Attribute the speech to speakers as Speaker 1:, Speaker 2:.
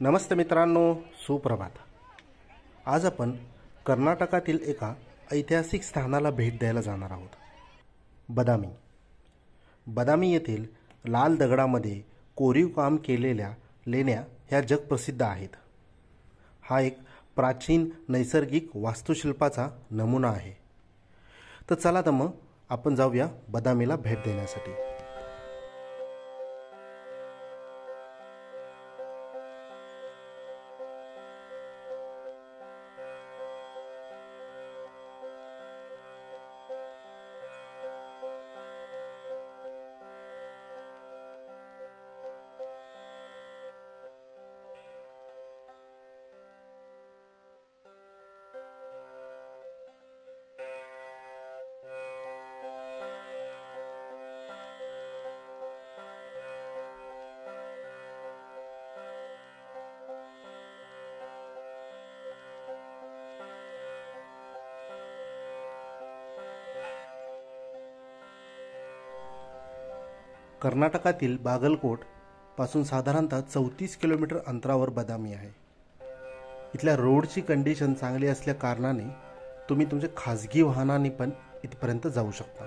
Speaker 1: नमस्ते मित्रांनो, सुप्रभात। आज आपण कर्नाटकातील एका ऐतिहासिक स्थानाला भेट द्यायला जाणार आहोत। बदामी येथील लाल दगडामध्ये कोरीव काम केलेल्या लेण्या ह्या जगप्रसिद्ध आहेत। हा एक प्राचीन नैसर्गिक वास्तुशिल्पाचा नमुना आहे। तर चला तर मग आपण जाऊया बदामीला भेट देण्यासाठी। कर्नाटकातील बागलकोट पासून साधारणतः 34 किलोमीटर अंतरावर बदामी आहे। इथल्या रोडची कंडिशन चांगली असल्या कारणाने तुम्ही तुमच्या खाजगी वाहनाने पण इथपर्यंत जाऊ शकता।